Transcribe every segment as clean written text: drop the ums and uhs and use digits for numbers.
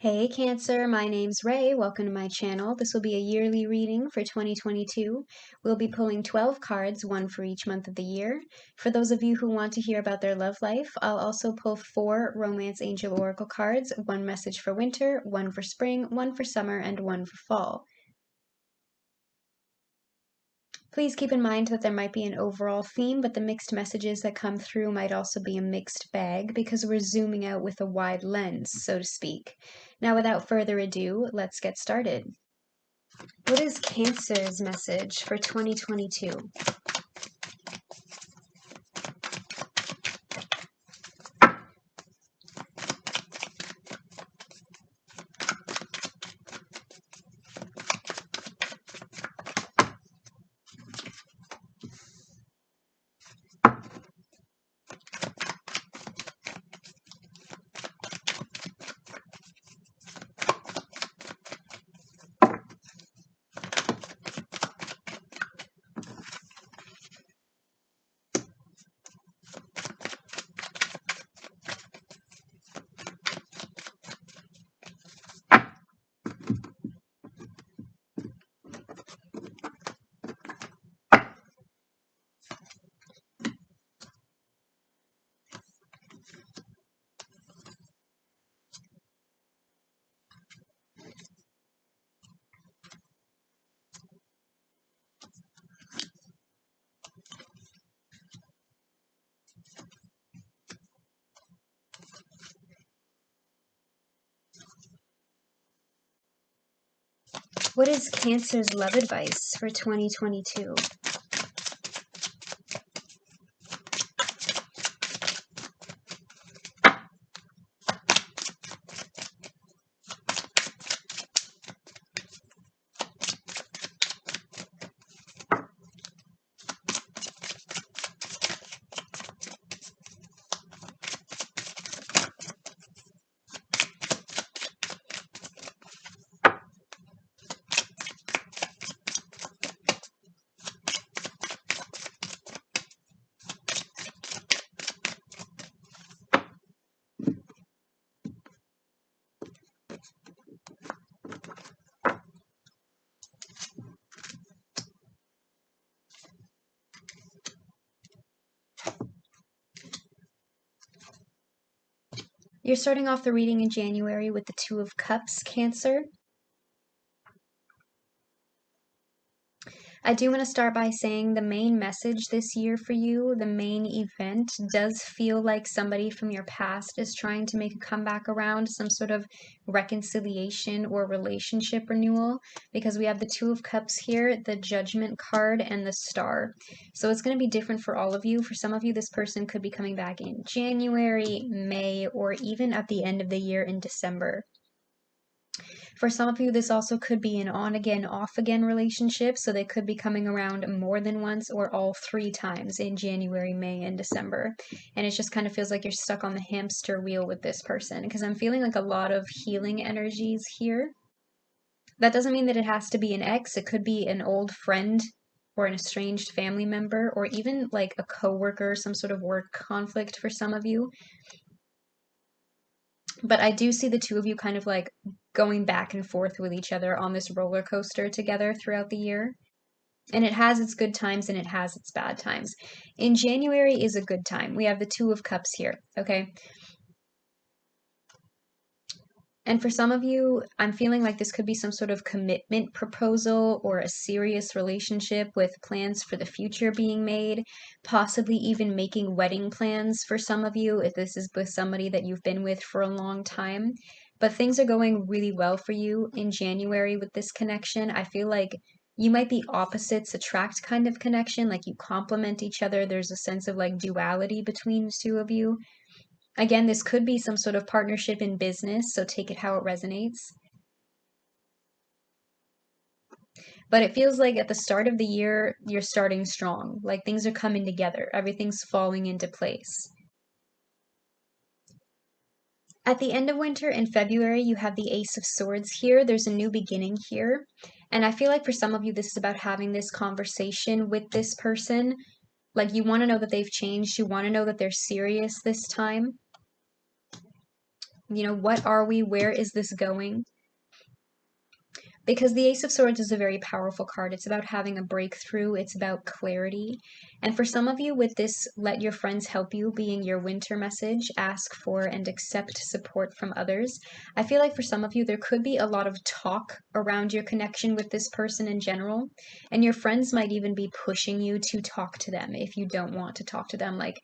Hey Cancer, my name's Ray. Welcome to my channel. This will be a yearly reading for 2022. We'll be pulling 12 cards, one for each month of the year. For those of you who want to hear about their love life, I'll also pull 4 Romance Angel Oracle cards, one message for winter, one for spring, one for summer, and one for fall. Please keep in mind that there might be an overall theme, but the mixed messages that come through might also be a mixed bag because we're zooming out with a wide lens, so to speak. Now, without further ado, let's get started. What is Cancer's message for 2022? What is Cancer's love advice for 2022? You're starting off the reading in January with the Two of Cups, Cancer. I do want to start by saying the main message this year for you, the main event, does feel like somebody from your past is trying to make a comeback around, some sort of reconciliation or relationship renewal, because we have the Two of Cups here, the Judgment card, and the Star. So it's going to be different for all of you. For some of you, this person could be coming back in January, May, or even at the end of the year in December. For some of you, this also could be an on-again, off-again relationship, so they could be coming around more than once or all 3 times in January, May, and December. And it just kind of feels like you're stuck on the hamster wheel with this person, because I'm feeling like a lot of healing energies here. That doesn't mean that it has to be an ex. It could be an old friend or an estranged family member, or even like a coworker, some sort of work conflict for some of you. But I do see the two of you kind of like going back and forth with each other on this roller coaster together throughout the year. And it has its good times and it has its bad times. In January is a good time. We have the Two of Cups here, okay? And for some of you, I'm feeling like this could be some sort of commitment proposal or a serious relationship with plans for the future being made, possibly even making wedding plans for some of you if this is with somebody that you've been with for a long time. But things are going really well for you in January with this connection. I feel like you might be opposites attract kind of connection, like you complement each other. There's a sense of like duality between the two of you. Again, this could be some sort of partnership in business, so take it how it resonates. But it feels like at the start of the year, you're starting strong. Like things are coming together. Everything's falling into place. At the end of winter in February, you have the Ace of Swords here. There's a new beginning here. And I feel like for some of you, this is about having this conversation with this person. Like you want to know that they've changed. You want to know that they're serious this time. You know, what are we? Where is this going? Because the Ace of Swords is a very powerful card. It's about having a breakthrough. It's about clarity. And for some of you, with this let your friends help you being your winter message, ask for and accept support from others, I feel like for some of you, there could be a lot of talk around your connection with this person in general. And your friends might even be pushing you to talk to them if you don't want to talk to them. Like,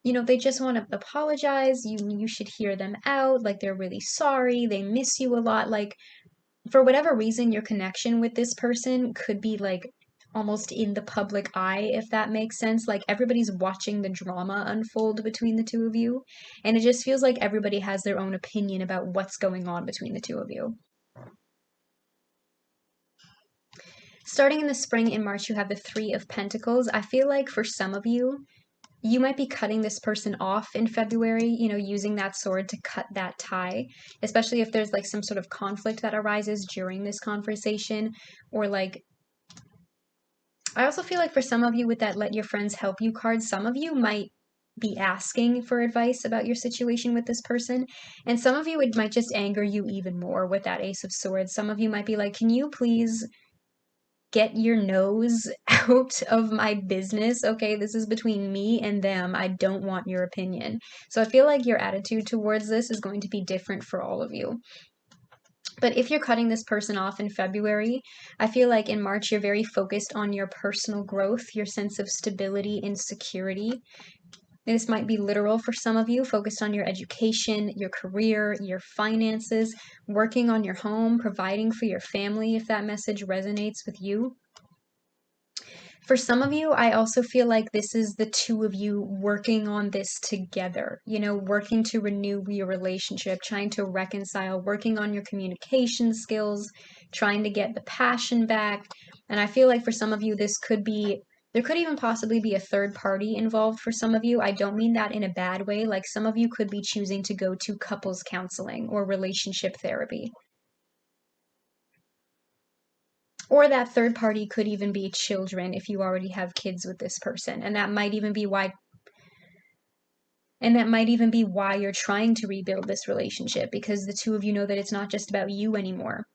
you know, they just want to apologize. You should hear them out. Like, they're really sorry. They miss you a lot. Like, for whatever reason, your connection with this person could be like almost in the public eye, if that makes sense. Like, everybody's watching the drama unfold between the two of you, and it just feels like everybody has their own opinion about what's going on between the two of you. Starting in the spring, in March, you have the Three of Pentacles. I feel like for some of you, you might be cutting this person off in February, you know, using that sword to cut that tie, especially if there's like some sort of conflict that arises during this conversation. Or like, I also feel like for some of you with that let your friends help you card, some of you might be asking for advice about your situation with this person, and some of you, it might just anger you even more with that Ace of Swords. Some of you might be like, can you please get your nose out of my business? Okay, this is between me and them. I don't want your opinion. So I feel like your attitude towards this is going to be different for all of you. But if you're cutting this person off in February, I feel like in March you're very focused on your personal growth, your sense of stability and security. This might be literal for some of you, focused on your education, your career, your finances, working on your home, providing for your family, if that message resonates with you. For some of you, I also feel like this is the two of you working on this together, you know, working to renew your relationship, trying to reconcile, working on your communication skills, trying to get the passion back. And I feel like for some of you, this could be, there could even possibly be a third party involved for some of you. I don't mean that in a bad way. Like, some of you could be choosing to go to couples counseling or relationship therapy. Or that third party could even be children if you already have kids with this person. And that might even be why you're trying to rebuild this relationship, because the two of you know that it's not just about you anymore.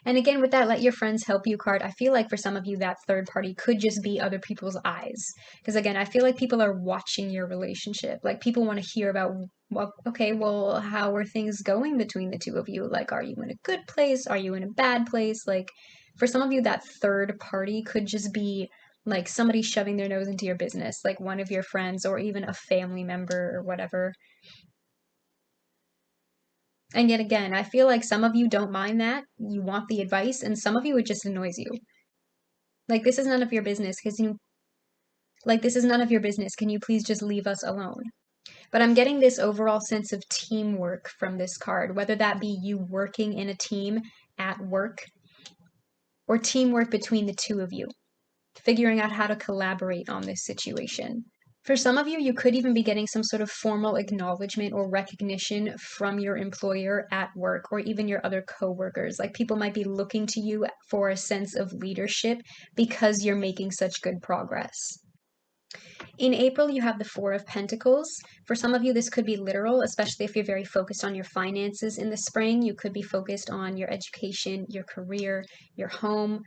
And again, with that let your friends help you card, I feel like for some of you that third party could just be other people's eyes. Because again, I feel like people are watching your relationship. Like, people want to hear about, well, okay, well, how are things going between the two of you? Like, are you in a good place? Are you in a bad place? Like, for some of you, that third party could just be like somebody shoving their nose into your business, like one of your friends or even a family member or whatever. And yet again, I feel like some of you don't mind that. You want the advice, and some of you, it just annoys you. Like, this is none of your business, this is none of your business. Can you please just leave us alone? But I'm getting this overall sense of teamwork from this card, whether that be you working in a team at work or teamwork between the two of you, figuring out how to collaborate on this situation. For some of you, you could even be getting some sort of formal acknowledgement or recognition from your employer at work, or even your other coworkers. Like, people might be looking to you for a sense of leadership because you're making such good progress. In April, you have the Four of Pentacles. For some of you, this could be literal, especially if you're very focused on your finances. In the spring, you could be focused on your education, your career, your home,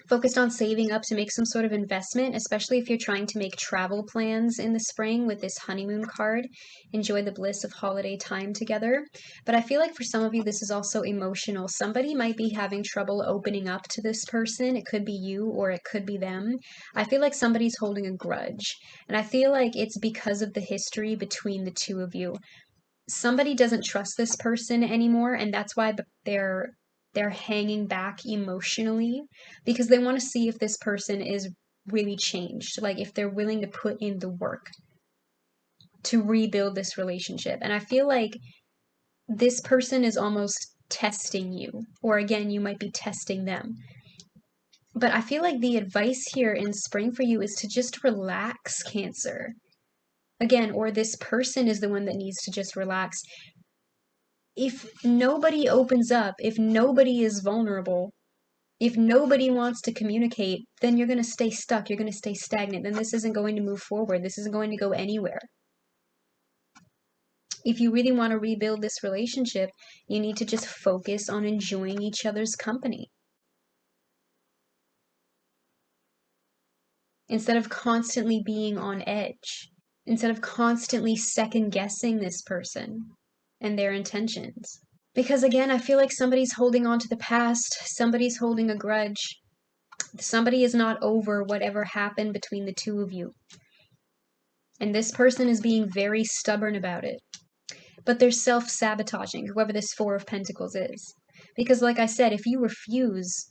focused on saving up to make some sort of investment, especially if you're trying to make travel plans in the spring with this honeymoon card. Enjoy the bliss of holiday time together. But I feel like for some of you, this is also emotional. Somebody might be having trouble opening up to this person. It could be you or it could be them. I feel like somebody's holding a grudge. And I feel like it's because of the history between the two of you. Somebody doesn't trust this person anymore, and that's why they're hanging back emotionally, because they want to see if this person is really changed, like if they're willing to put in the work to rebuild this relationship. And I feel like this person is almost testing you, or again, you might be testing them. But I feel like the advice here in spring for you is to just relax, Cancer. Again, or this person is the one that needs to just relax. If nobody opens up, if nobody is vulnerable, if nobody wants to communicate, then you're going to stay stuck. You're going to stay stagnant. Then this isn't going to move forward. This isn't going to go anywhere. If you really want to rebuild this relationship, you need to just focus on enjoying each other's company, instead of constantly being on edge, instead of constantly second guessing this person and their intentions. Because again, I feel like somebody's holding on to the past, somebody's holding a grudge, somebody is not over whatever happened between the two of you. And this person is being very stubborn about it. But they're self-sabotaging, whoever this Four of Pentacles is. Because like I said, if you refuse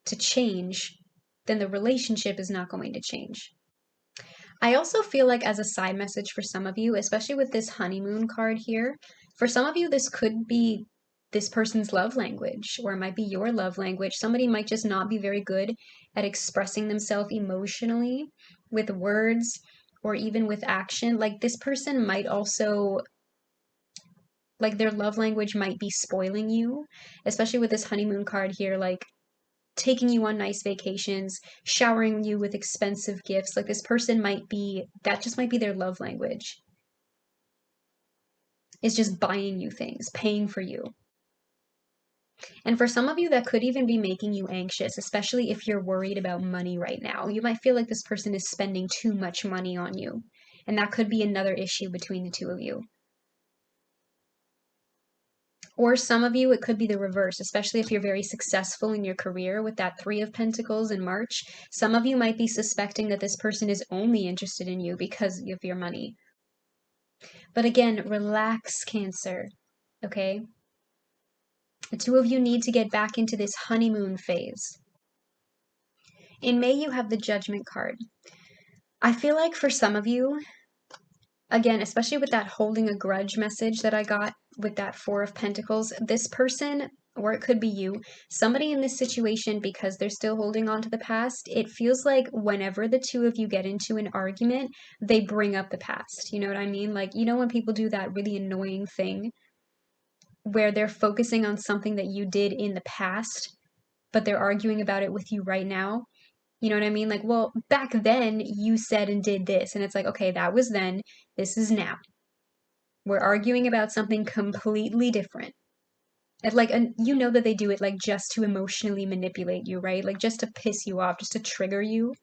to change, then the relationship is not going to change. I also feel like, as a side message for some of you, especially with this honeymoon card here, for some of you this could be this person's love language, or it might be your love language. Somebody might just not be very good at expressing themselves emotionally with words or even with action. Like, this person might also, like, their love language might be spoiling you, especially with this honeymoon card here, like taking you on nice vacations, showering you with expensive gifts. Like, this person might be, that just might be their love language. It's just buying you things, paying for you. And for some of you, that could even be making you anxious, especially if you're worried about money right now. You might feel like this person is spending too much money on you, and that could be another issue between the two of you. Or some of you, it could be the reverse, especially if you're very successful in your career with that Three of Pentacles in March. Some of you might be suspecting that this person is only interested in you because of your money. But again, relax, Cancer, okay? The two of you need to get back into this honeymoon phase. In May, you have the Judgment card. I feel like for some of you, again, especially with that holding a grudge message that I got with that Four of Pentacles, this person, or it could be you, somebody in this situation, because they're still holding on to the past, it feels like whenever the two of you get into an argument, they bring up the past. You know what I mean? Like, you know when people do that really annoying thing where they're focusing on something that you did in the past, but they're arguing about it with you right now? You know what I mean? Like, well, back then you said and did this. And it's like, okay, that was then, this is now. We're arguing about something completely different. And like, and you know that they do it like just to emotionally manipulate you, right? Like just to piss you off, just to trigger you.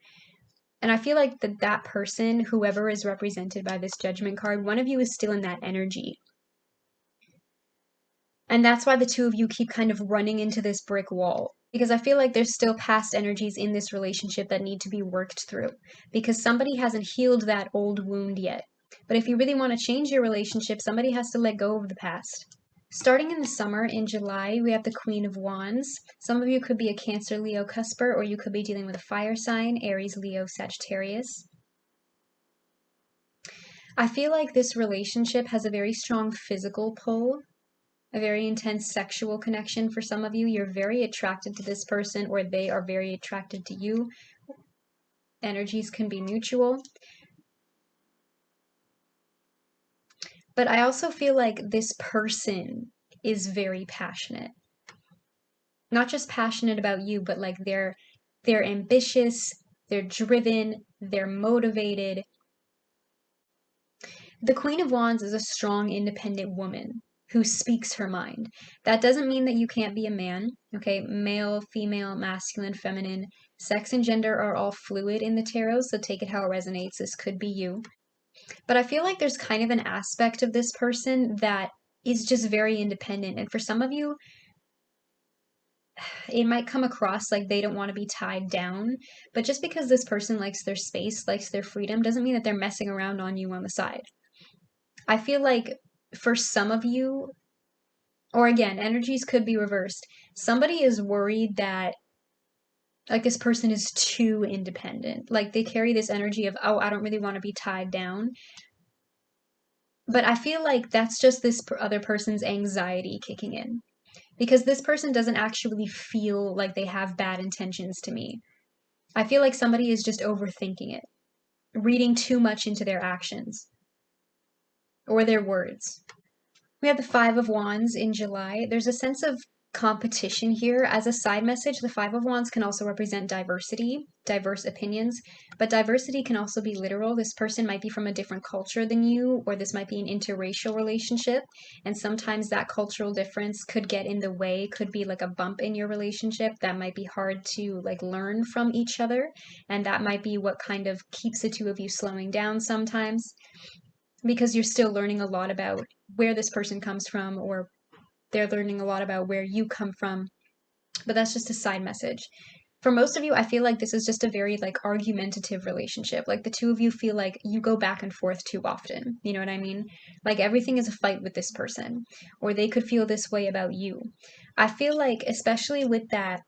And I feel like that person, whoever is represented by this Judgment card, one of you is still in that energy. And that's why the two of you keep kind of running into this brick wall. Because I feel like there's still past energies in this relationship that need to be worked through. Because somebody hasn't healed that old wound yet. But if you really want to change your relationship, somebody has to let go of the past. Starting in the summer, in July, we have the Queen of Wands. Some of you could be a Cancer, Leo, cusper, or you could be dealing with a fire sign, Aries, Leo, Sagittarius. I feel like this relationship has a very strong physical pull, a very intense sexual connection for some of you. You're very attracted to this person, or they are very attracted to you. Energies can be mutual. But I also feel like this person is very passionate. Not just passionate about you, but like they're ambitious, they're driven, they're motivated. The Queen of Wands is a strong, independent woman who speaks her mind. That doesn't mean that you can't be a man, okay? Male, female, masculine, feminine, sex and gender are all fluid in the tarot, so take it how it resonates. This could be you. But I feel like there's kind of an aspect of this person that is just very independent. And for some of you, it might come across like they don't want to be tied down. But just because this person likes their space, likes their freedom, doesn't mean that they're messing around on you on the side. I feel like for some of you, or again, energies could be reversed. Somebody is worried that like this person is too independent. Like they carry this energy of, oh, I don't really want to be tied down. But I feel like that's just this other person's anxiety kicking in. Because this person doesn't actually feel like they have bad intentions to me. I feel like somebody is just overthinking it, reading too much into their actions or their words. We have the Five of Wands in July. There's a sense of competition here. As a side message, the Five of Wands can also represent diversity, diverse opinions, but diversity can also be literal. This person might be from a different culture than you, or this might be an interracial relationship, and sometimes that cultural difference could get in the way, could be like a bump in your relationship that might be hard to like learn from each other, and that might be what kind of keeps the two of you slowing down sometimes, because you're still learning a lot about where this person comes from, or they're learning a lot about where you come from. But that's just a side message. For most of you, I feel like this is just a very like argumentative relationship. Like the two of you feel like you go back and forth too often. You know what I mean? Like everything is a fight with this person, or they could feel this way about you. I feel like, especially with that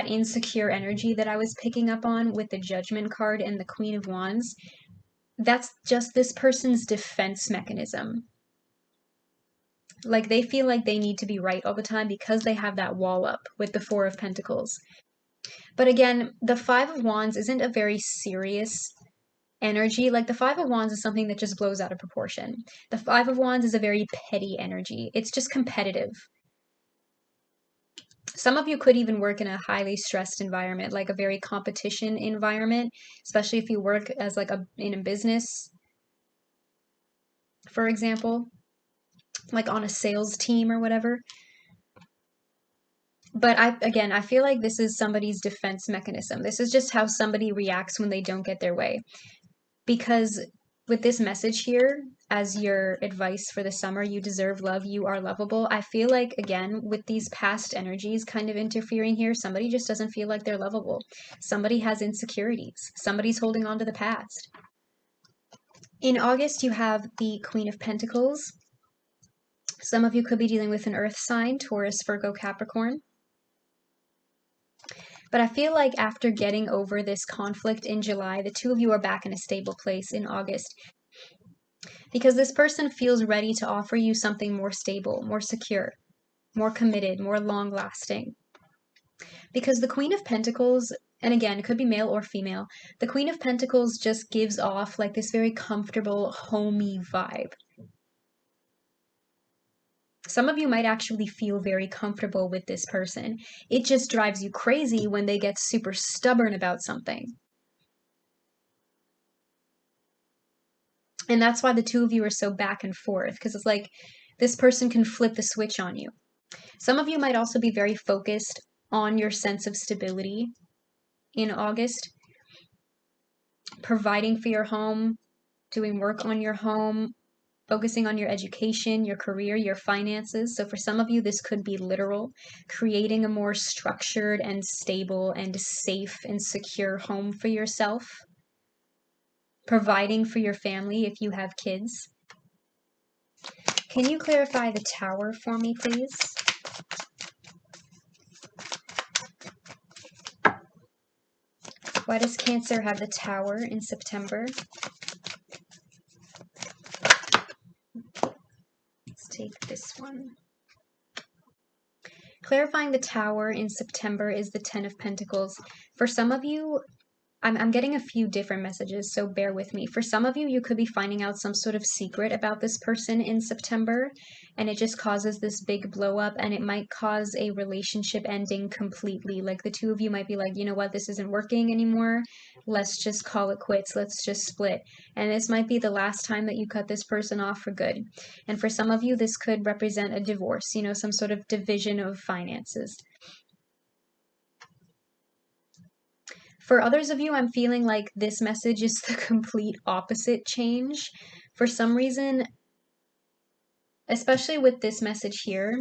insecure energy that I was picking up on with the Judgment card and the Queen of Wands, that's just this person's defense mechanism. Like they feel like they need to be right all the time because they have that wall up with the Four of Pentacles. But again, the Five of Wands isn't a very serious energy. Like the Five of Wands is something that just blows out of proportion. The Five of Wands is a very petty energy. It's just competitive. Some of you could even work in a highly stressed environment, like a very competition environment, especially if you work as like in a business, for example, like on a sales team or whatever. But I feel like this is somebody's defense mechanism. This is just how somebody reacts when they don't get their way. Because with this message here, as your advice for the summer, you deserve love, you are lovable. I feel like, again, with these past energies kind of interfering here, somebody just doesn't feel like they're lovable. Somebody has insecurities. Somebody's holding on to the past. In August, you have the Queen of Pentacles. Some of you could be dealing with an earth sign, Taurus, Virgo, Capricorn. But I feel like after getting over this conflict in July, the two of you are back in a stable place in August. Because this person feels ready to offer you something more stable, more secure, more committed, more long-lasting. Because the Queen of Pentacles, and again, it could be male or female, the Queen of Pentacles just gives off like this very comfortable, homey vibe. Some of you might actually feel very comfortable with this person. It just drives you crazy when they get super stubborn about something. And that's why the two of you are so back and forth, because it's like this person can flip the switch on you. Some of you might also be very focused on your sense of stability in August, providing for your home, doing work on your home, focusing on your education, your career, your finances. So for some of you, this could be literal, creating a more structured and stable and safe and secure home for yourself, providing for your family if you have kids. Can you clarify the Tower for me, please? Why does Cancer have the Tower in September? Let's take this one. Clarifying the Tower in September is the Ten of Pentacles. For some of you, I'm getting a few different messages, so bear with me. For some of you, you could be finding out some sort of secret about this person in September, and it just causes this big blow up, and it might cause a relationship ending completely. Like the two of you might be like, you know what, this isn't working anymore. Let's just call it quits. Let's just split. And this might be the last time that you cut this person off for good. And for some of you, this could represent a divorce, you know, some sort of division of finances. For others of you, I'm feeling like this message is the complete opposite change. For some reason, especially with this message here,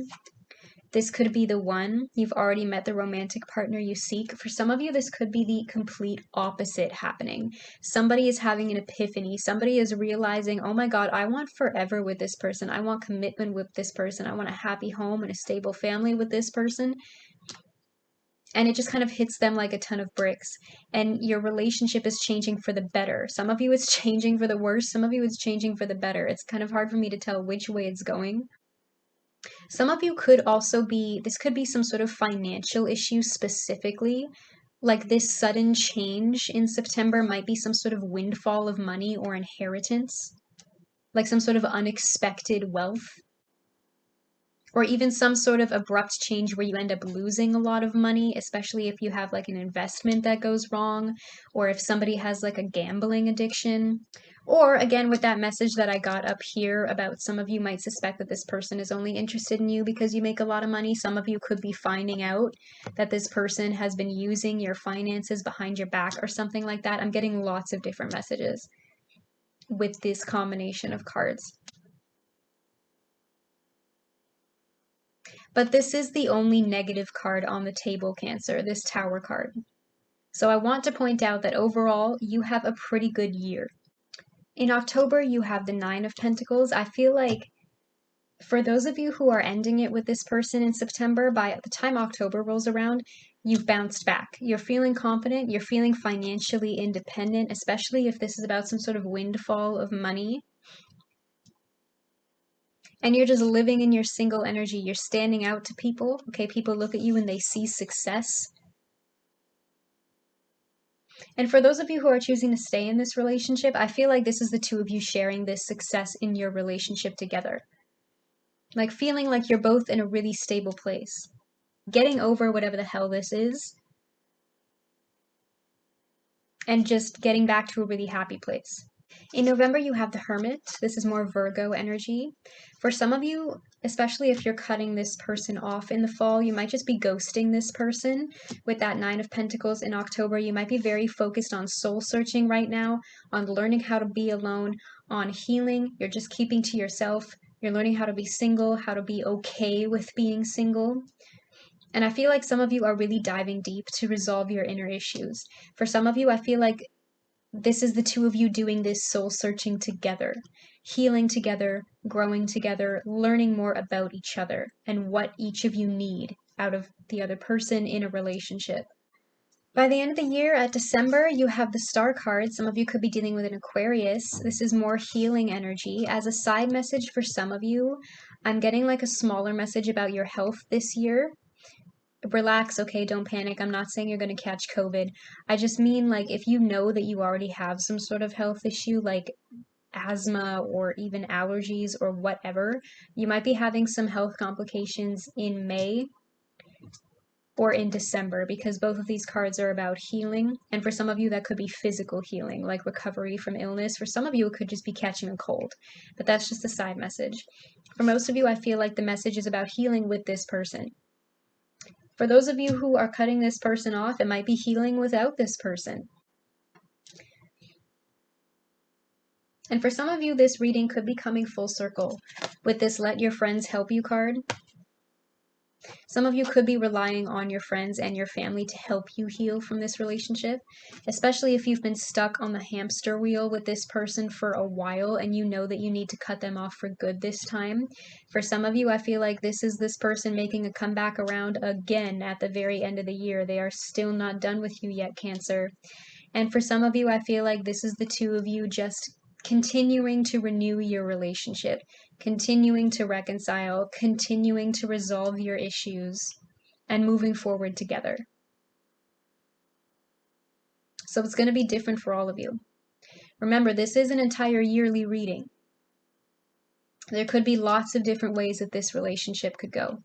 this could be the one. You've already met the romantic partner you seek. For some of you, this could be the complete opposite happening. Somebody is having an epiphany. Somebody is realizing, oh my God, I want forever with this person. I want commitment with this person. I want a happy home and a stable family with this person. And it just kind of hits them like a ton of bricks. And your relationship is changing for the better. Some of you it's changing for the worse. Some of you it's changing for the better. It's kind of hard for me to tell which way it's going. Some of you could also be, this could be some sort of financial issue specifically. Like this sudden change in September might be some sort of windfall of money or inheritance. Like some sort of unexpected wealth. or even some sort of abrupt change where you end up losing a lot of money, especially if you have like an investment that goes wrong, or if somebody has like a gambling addiction. Or again, with that message that I got up here about some of you might suspect that this person is only interested in you because you make a lot of money. Some of you could be finding out that this person has been using your finances behind your back or something like that. I'm getting lots of different messages with this combination of cards. But this is the only negative card on the table, Cancer, this Tower card. So I want to point out that overall, you have a pretty good year. In October, you have the Nine of Pentacles. I feel like for those of you who are ending it with this person in September, by the time October rolls around, you've bounced back. You're feeling confident. You're feeling financially independent, especially if this is about some sort of windfall of money. And you're just living in your single energy. You're standing out to people. Okay, people look at you and they see success. And for those of you who are choosing to stay in this relationship, I feel like this is the two of you sharing this success in your relationship together. Like feeling like you're both in a really stable place. Getting over whatever the hell this is. And just getting back to a really happy place. In November, you have the Hermit. This is more Virgo energy. For some of you, especially if you're cutting this person off in the fall, you might just be ghosting this person. With that Nine of Pentacles in October, you might be very focused on soul searching right now, on learning how to be alone, on healing. You're just keeping to yourself. You're learning how to be single, how to be okay with being single. And I feel like some of you are really diving deep to resolve your inner issues. For some of you, I feel like this is the two of you doing this soul searching together, healing together, growing together, learning more about each other and what each of you need out of the other person in a relationship. By the end of the year, at December, you have the Star card. Some of you could be dealing with an Aquarius. This is more healing energy. As a side message for some of you, I'm getting like a smaller message about your health this year. Relax, okay, don't panic. I'm not saying you're going to catch COVID. I just mean, like, if you know that you already have some sort of health issue, like asthma or even allergies or whatever, you might be having some health complications in May or in December, because both of these cards are about healing. And for some of you, that could be physical healing, like recovery from illness. For some of you, it could just be catching a cold. But that's just a side message. For most of you, I feel like the message is about healing with this person. For those of you who are cutting this person off, it might be healing without this person. And for some of you, this reading could be coming full circle with this Let Your Friends Help You card. Some of you could be relying on your friends and your family to help you heal from this relationship, especially if you've been stuck on the hamster wheel with this person for a while and you know that you need to cut them off for good this time. For some of you, I feel like this is this person making a comeback around again at the very end of the year. They are still not done with you yet, Cancer. And for some of you, I feel like this is the two of you just continuing to renew your relationship, continuing to reconcile, continuing to resolve your issues, and moving forward together. So it's going to be different for all of you. Remember, this is an entire yearly reading. There could be lots of different ways that this relationship could go.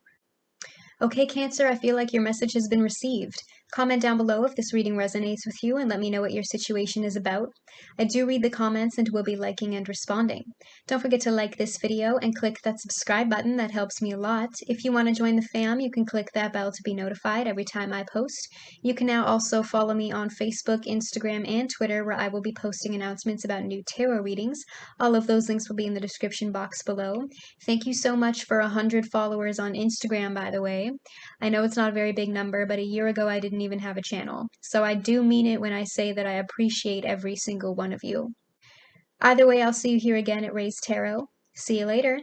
Okay, Cancer, I feel like your message has been received. Comment down below if this reading resonates with you and let me know what your situation is about. I do read the comments and will be liking and responding. Don't forget to like this video and click that subscribe button. That helps me a lot. If you want to join the fam, you can click that bell to be notified every time I post. You can now also follow me on Facebook, Instagram, and Twitter, where I will be posting announcements about new tarot readings. All of those links will be in the description box below. Thank you so much for 100 followers on Instagram, by the way. I know it's not a very big number, but a year ago I didn't even have a channel. So I do mean it when I say that I appreciate every single one of you. Either way, I'll see you here again at Raise Tarot. See you later.